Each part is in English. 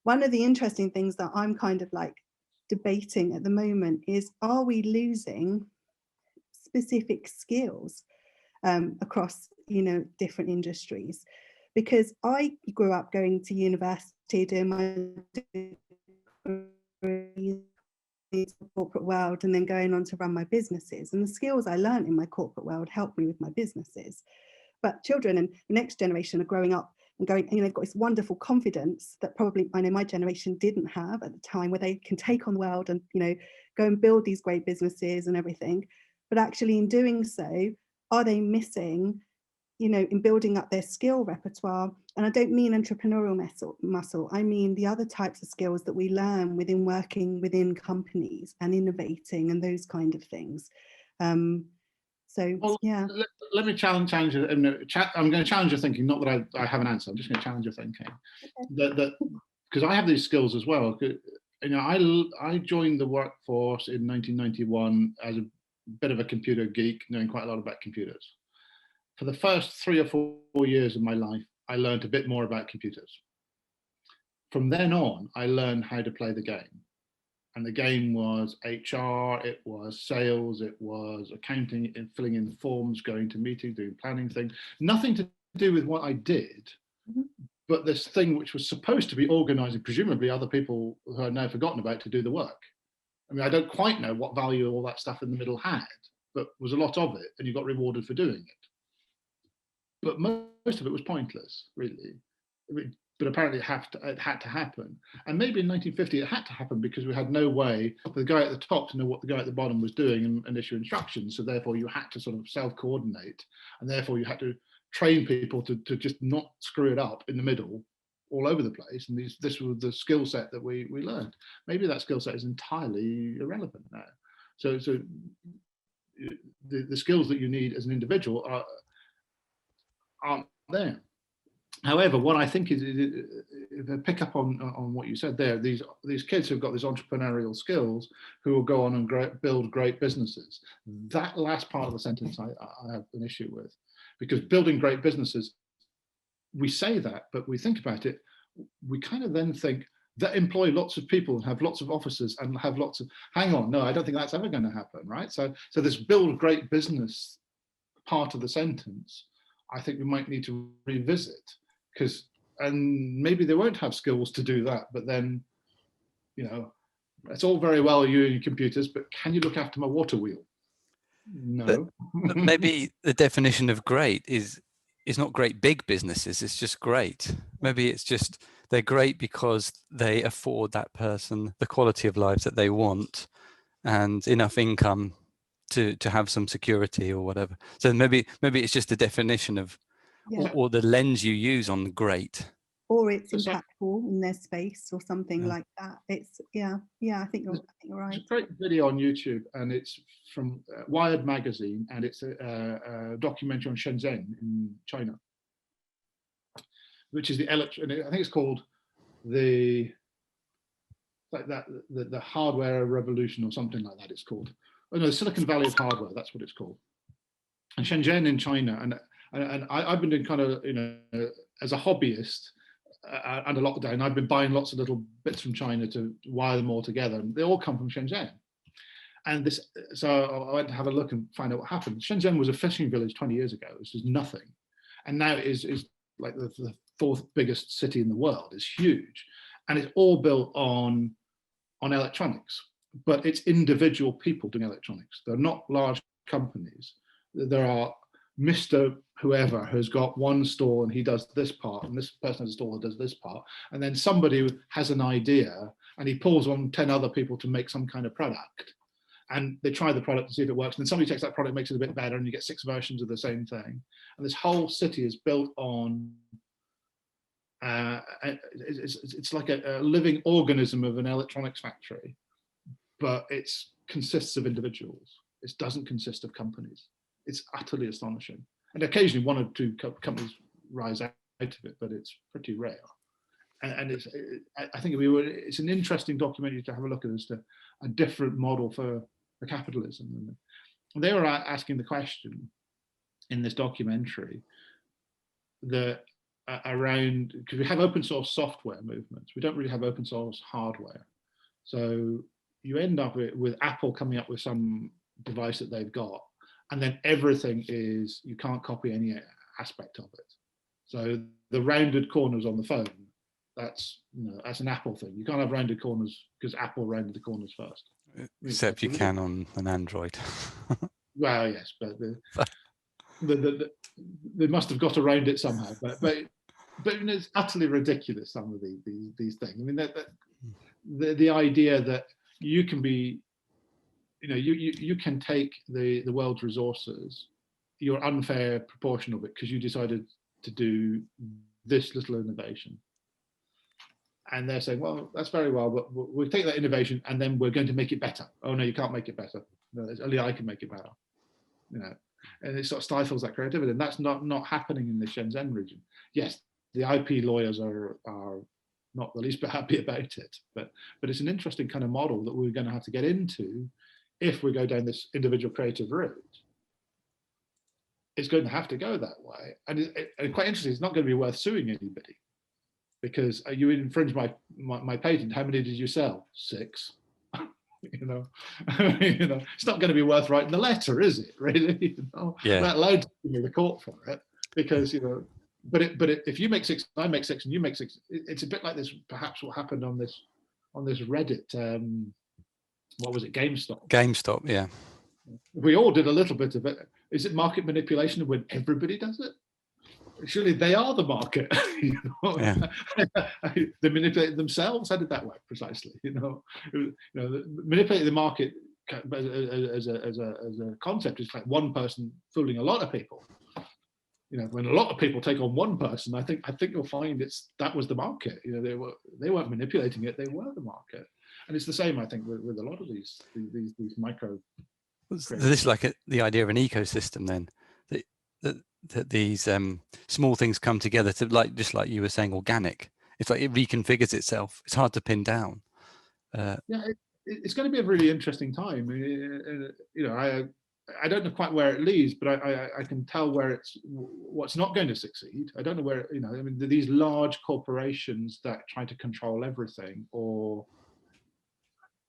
one of the interesting things that I'm kind of like debating at the moment is, are we losing specific skills across, you know, different industries? Because I grew up going to university, doing my degree in the corporate world, and then going on to run my businesses. And the skills I learned in my corporate world helped me with my businesses. But children and the next generation are growing up and going, you know, they've got this wonderful confidence that probably, I know, my generation didn't have at the time, where they can take on the world and, you know, go and build these great businesses and everything. But actually in doing so, are they missing, you know, in building up their skill repertoire? And I don't mean entrepreneurial muscle, I mean the other types of skills that we learn within working within companies and innovating and those kind of things. So, well, yeah. Let me challenge you. I'm going to challenge your thinking, not that I have an answer, I'm just going to challenge your thinking. Okay. Because I have these skills as well. You know, I joined the workforce in 1991 as a bit of a computer geek, knowing quite a lot about computers. For the first 3 or 4 years of my life, I learned a bit more about computers. From then on, I learned how to play the game. And the game was HR, it was sales, it was accounting, and filling in forms, going to meetings, doing planning things. Nothing to do with what I did, but this thing which was supposed to be organising, presumably other people who I've now forgotten about, to do the work. I mean, I don't quite know what value all that stuff in the middle had, but was a lot of it, and you got rewarded for doing it. But most of it was pointless, really. But apparently it had to happen. And maybe in 1950 it had to happen because we had no way for the guy at the top to know what the guy at the bottom was doing and issue instructions. So therefore you had to sort of self-coordinate, and therefore you had to train people to just not screw it up in the middle all over the place. And this was the skill set that we learned. Maybe that skill set is entirely irrelevant now. So the skills that you need as an individual aren't there. However, what I think is, if I pick up on what you said there, these kids who've got these entrepreneurial skills who will go on and build great businesses. That last part of the sentence I have an issue with, because building great businesses, we say that, but we think about it, we kind of then think that employ lots of people and have lots of offices and have lots of, hang on, no, I don't think that's ever going to happen, right? So this build great business part of the sentence, I think we might need to revisit. And maybe they won't have skills to do that, but then, you know, it's all very well you and computers, but can you look after my water wheel? No. But maybe the definition of great is not great big businesses, it's just great. Maybe it's just they're great because they afford that person the quality of life that they want and enough income to have some security or whatever. So maybe it's just the definition of, or the lens you use on the great, or it's impactful in their space or something like that. It's I think you're right. There's a great video on YouTube, and it's from Wired magazine, and it's a documentary on Shenzhen in China, which is I think it's called the hardware revolution or something like that. It's called, oh no, the Silicon Valley of hardware. That's what it's called. And Shenzhen in China, and I've been doing kind of, you know, as a hobbyist under lockdown, I've been buying lots of little bits from China to wire them all together, and they all come from Shenzhen. And so I went to have a look and find out what happened. Shenzhen was a fishing village 20 years ago. This is nothing, and now it is like the fourth biggest city in the world. It's huge, and it's all built on electronics. But it's individual people doing electronics. They're not large companies. There are Mr. Whoever has got one store and he does this part, and this person has a store that does this part, and then somebody has an idea and he pulls on 10 other people to make some kind of product, and they try the product to see if it works, and then somebody takes that product, makes it a bit better, and you get 6 versions of the same thing. And this whole city is built on it's like a living organism of an electronics factory, but it consists of individuals. It doesn't consist of companies. It's utterly astonishing. And occasionally 1 or 2 companies rise out of it, but it's pretty rare. And I think it's an interesting documentary to have a look at as to a different model for capitalism. And they were asking the question in this documentary that around, because we have open source software movements, we don't really have open source hardware. So you end up with Apple coming up with some device that they've got, and then everything is, you can't copy any aspect of it. So the rounded corners on the phone, that's, you know, that's an Apple thing. You can't have rounded corners because Apple rounded the corners first. Except you can on an Android. Well, yes, but they must have got around it somehow. But it's utterly ridiculous, some of these things. I mean, the idea that you can be, you know, you can take the world's resources, your unfair proportion of it, because you decided to do this little innovation. And they're saying, well, that's very well, but we'll take that innovation and then we're going to make it better. Oh no, you can't make it better. No, only I can make it better. You know, and it sort of stifles that creativity, and that's not happening in the Shenzhen region. Yes, the IP lawyers are not the least bit happy about it, but it's an interesting kind of model that we're going to have to get into if we go down this individual creative route. It's going to have to go that way, and quite interesting. It's not going to be worth suing anybody, because you infringe my patent. How many did you sell? 6. You know, you know, it's not going to be worth writing the letter, is it? Really? You know, yeah. Not allowed to give me the court for it, because, you know, but if you make 6, I make 6, and you make 6, it's a bit like this. Perhaps what happened on this Reddit. What was it? GameStop. GameStop, yeah. We all did a little bit of it. Is it market manipulation when everybody does it? Surely they are the market. You know? Yeah. They manipulate themselves. How did that work precisely? You know, manipulating the market as a concept is like one person fooling a lot of people. You know, when a lot of people take on one person, I think you'll find that was the market. You know, they weren't manipulating it; they were the market. And it's the same, I think, with a lot of these micro. This is like the idea of an ecosystem, then, that these small things come together to, just like you were saying, organic. It's like it reconfigures itself. It's hard to pin down. Yeah, it's going to be a really interesting time. You know, I don't know quite where it leads, but I can tell what's not going to succeed. I don't know where, you know, I mean, these large corporations that try to control everything, or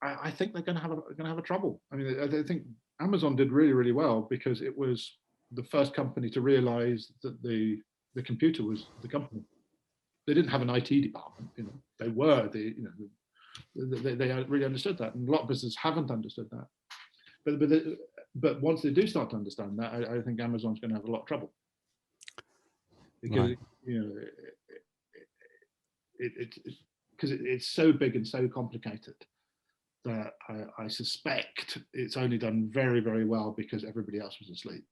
I think they're going to have a trouble. I mean, I think Amazon did really, really well because it was the first company to realize that the computer was the company. They didn't have an IT department, you know. They were they really understood that, and a lot of businesses haven't understood that. But once they do start to understand that, I think Amazon's going to have a lot of trouble, because right. You know, it's so big and so complicated that I suspect it's only done very, very well because everybody else was asleep.